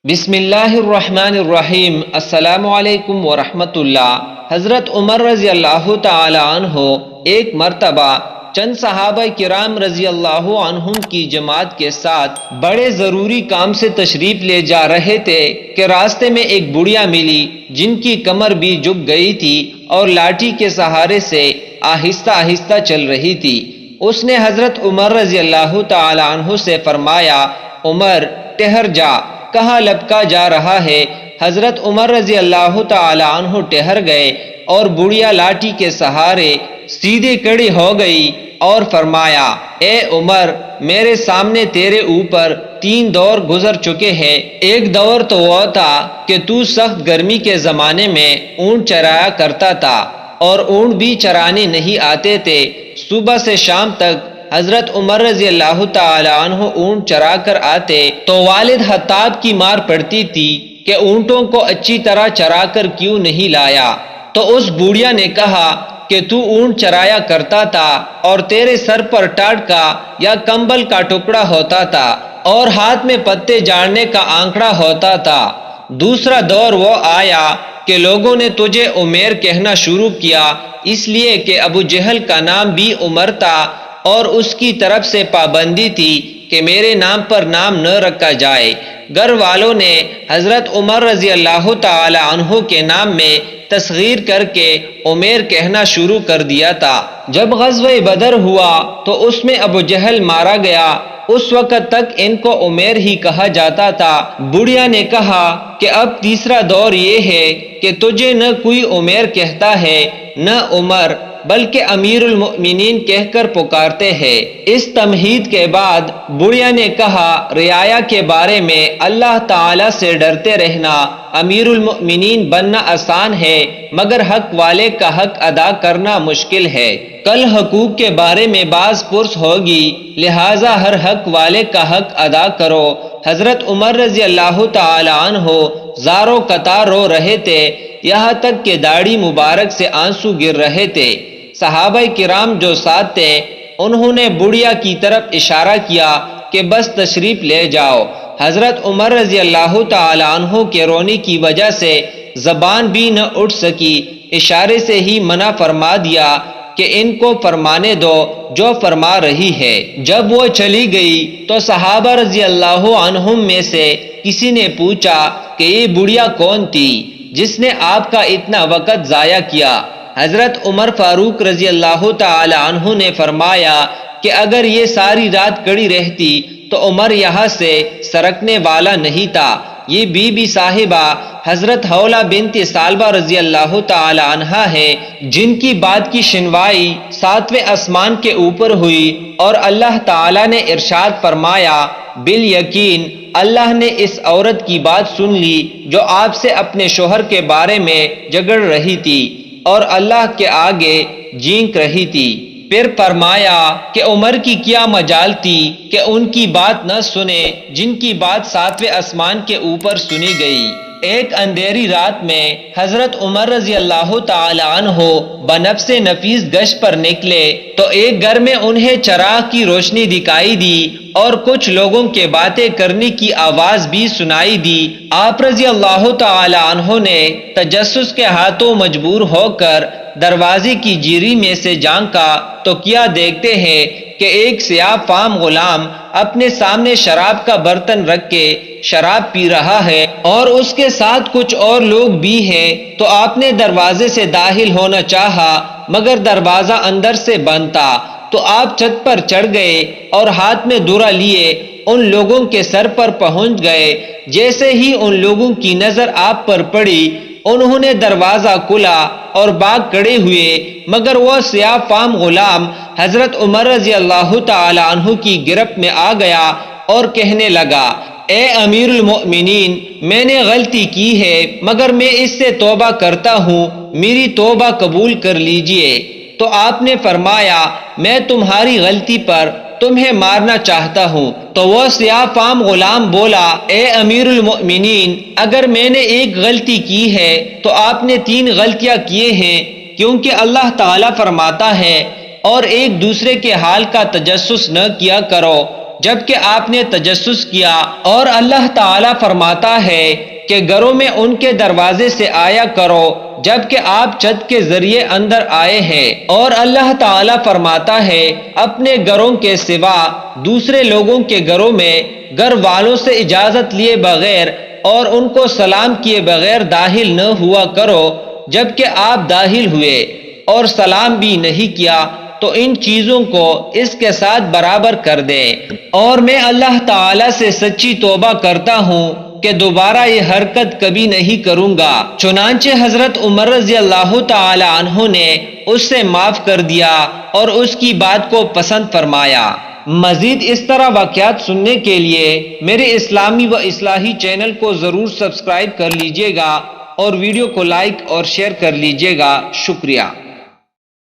بسم اللہ الرحمن الرحیم۔ السلام علیکم ورحمۃ اللہ۔ حضرت عمر رضی اللہ تعالی عنہ ایک مرتبہ چند صحابہ کرام رضی اللہ عنہم کی جماعت کے ساتھ بڑے ضروری کام سے تشریف لے جا رہے تھے کہ راستے میں ایک بڑھیا ملی جن کی کمر بھی جھک گئی تھی اور لاٹھی کے سہارے سے آہستہ آہستہ چل رہی تھی۔ اس نے حضرت عمر رضی اللہ تعالی عنہ سے فرمایا، عمر ٹھہر جا، کہاں لپکا جا رہا ہے؟ حضرت عمر رضی اللہ تعالی عنہ ٹھہر گئے اور بڑھیا لاٹھی کے سہارے سیدھے کھڑی ہو گئی اور فرمایا، اے عمر، میرے سامنے تیرے اوپر 3 دور گزر چکے ہیں۔ ایک دور تو وہ تھا کہ تو سخت گرمی کے زمانے میں اونٹ چرایا کرتا تھا اور اونٹ بھی چرانے نہیں آتے تھے۔ صبح سے شام تک حضرت عمر رضی اللہ تعالی عنہ اونٹ چرا کر آتے تو والد خطاب کی مار پڑتی تھی کہ اونٹوں کو اچھی طرح چرا کر کیوں نہیں لایا؟ تو اس بوڑھیا نے کہا کہ تو اونٹ چرایا کرتا تھا اور تیرے سر پر ٹاٹ کا یا کمبل کا ٹکڑا ہوتا تھا اور ہاتھ میں پتے جاڑنے کا آنکڑا ہوتا تھا۔ دوسرا دور وہ آیا کہ لوگوں نے تجھے عمیر کہنا شروع کیا، اس لیے کہ ابو جہل کا نام بھی عمر تھا اور اس کی طرف سے پابندی تھی کہ میرے نام پر نام نہ رکھا جائے۔ گھر والوں نے حضرت عمر رضی اللہ تعالی عنہ کے نام میں تصغیر کر کے عمیر کہنا شروع کر دیا تھا۔ جب غزوہ بدر ہوا تو اس میں ابو جہل مارا گیا، اس وقت تک ان کو عمیر ہی کہا جاتا تھا۔ بڑھیا نے کہا کہ اب تیسرا دور یہ ہے کہ تجھے نہ کوئی عمیر کہتا ہے نہ عمر، بلکہ امیر المؤمنین کہہ کر پکارتے ہیں۔ اس تمہید کے بعد بڑھیا نے کہا، رعایا کے بارے میں اللہ تعالی سے ڈرتے رہنا، امیر المؤمنین بننا آسان ہے مگر حق والے کا حق ادا کرنا مشکل ہے۔ کل حقوق کے بارے میں باز پرس ہوگی، لہٰذا ہر حق والے کا حق ادا کرو۔ حضرت عمر رضی اللہ تعالی عنہ زاروں قطار رو رہے تھے، یہاں تک کہ داڑھی مبارک سے آنسو گر رہے تھے۔ صحابہ کرام جو ساتھ تھے انہوں نے بڑھیا کی طرف اشارہ کیا کہ بس تشریف لے جاؤ۔ حضرت عمر رضی اللہ تعالی عنہ کے رونے کی وجہ سے زبان بھی نہ اٹھ سکی، اشارے سے ہی منع فرما دیا کہ ان کو فرمانے دو جو فرما رہی ہے۔ جب وہ چلی گئی تو صحابہ رضی اللہ عنہم میں سے کسی نے پوچھا کہ یہ بڑھیا کون تھی جس نے آپ کا اتنا وقت ضائع کیا؟ حضرت عمر فاروق رضی اللہ تعالی عنہ نے فرمایا کہ اگر یہ ساری رات کڑی رہتی تو عمر یہاں سے سرکنے والا نہیں تھا۔ یہ بی بی صاحبہ حضرت حولہ بنت ثعلبہ رضی اللہ تعالی عنہا ہے جن کی بات کی شنوائی 7ویں آسمان کے اوپر ہوئی اور اللہ تعالی نے ارشاد فرمایا، بالیقین اللہ نے اس عورت کی بات سن لی جو آپ سے اپنے شوہر کے بارے میں جھگڑ رہی تھی اور اللہ کے آگے جینک رہی تھی۔ پھر فرمایا کہ عمر کی کیا مجال تھی کہ ان کی بات نہ سنے جن کی بات 7ویں آسمان کے اوپر سنی گئی۔ ایک اندھیری رات میں حضرت عمر رضی اللہ تعالی عنہ بنفس نفیس گشت پر نکلے تو ایک گھر میں انہیں چراغ کی روشنی دکھائی دی اور کچھ لوگوں کے باتیں کرنے کی آواز بھی سنائی دی۔ آپ رضی اللہ تعالی عنہ نے تجسس کے ہاتھوں مجبور ہو کر دروازے کی جیری میں سے جھانکا تو کیا دیکھتے ہیں کہ ایک سیاہ فام غلام اپنے سامنے شراب کا برتن رکھ کے شراب پی رہا ہے اور اس کے ساتھ کچھ اور لوگ بھی ہیں۔ تو آپ نے دروازے سے داخل ہونا چاہا مگر دروازہ اندر سے بند تھا، تو آپ چھت پر چڑھ گئے اور ہاتھ میں درہ لیے ان لوگوں کے سر پر پہنچ گئے۔ جیسے ہی ان لوگوں کی نظر آپ پر پڑی انہوں نے دروازہ کھولا اور بھاگ کھڑے ہوئے، مگر وہ سیاہ فام غلام حضرت عمر رضی اللہ تعالی عنہ کی گرفت میں آ گیا اور کہنے لگا، اے امیر المؤمنین، میں نے غلطی کی ہے مگر میں اس سے توبہ کرتا ہوں، میری توبہ قبول کر لیجئے۔ تو آپ نے فرمایا، میں تمہاری غلطی پر تمہیں مارنا چاہتا ہوں۔ تو وہ سیاہ فام غلام بولا، اے امیر المؤمنین، اگر میں نے ایک غلطی کی ہے تو آپ نے 3 غلطیاں کیے ہیں، کیونکہ اللہ تعالیٰ فرماتا ہے اور ایک دوسرے کے حال کا تجسس نہ کیا کرو۔ جبکہ آپ نے تجسس کیا، اور اللہ تعالیٰ فرماتا ہے کہ گھروں میں ان کے دروازے سے آیا کرو جبکہ آپ چھت کے ذریعے اندر آئے ہیں، اور اللہ تعالیٰ فرماتا ہے اپنے گھروں کے سوا دوسرے لوگوں کے گھروں میں گھر والوں سے اجازت لیے بغیر اور ان کو سلام کیے بغیر داخل نہ ہوا کرو، جبکہ آپ داخل ہوئے اور سلام بھی نہیں کیا تو ان چیزوں کو اس کے ساتھ برابر کر دیں، اور میں اللہ تعالیٰ سے سچی توبہ کرتا ہوں کہ دوبارہ یہ حرکت کبھی نہیں کروں گا۔ چنانچہ حضرت عمر رضی اللہ تعالی عنہ نے اس سے معاف کر دیا اور اس کی بات کو پسند فرمایا۔ مزید اس طرح واقعات سننے کے لیے میرے اسلامی و اصلاحی چینل کو ضرور سبسکرائب کر لیجئے گا اور ویڈیو کو لائک اور شیئر کر لیجئے گا۔ شکریہ۔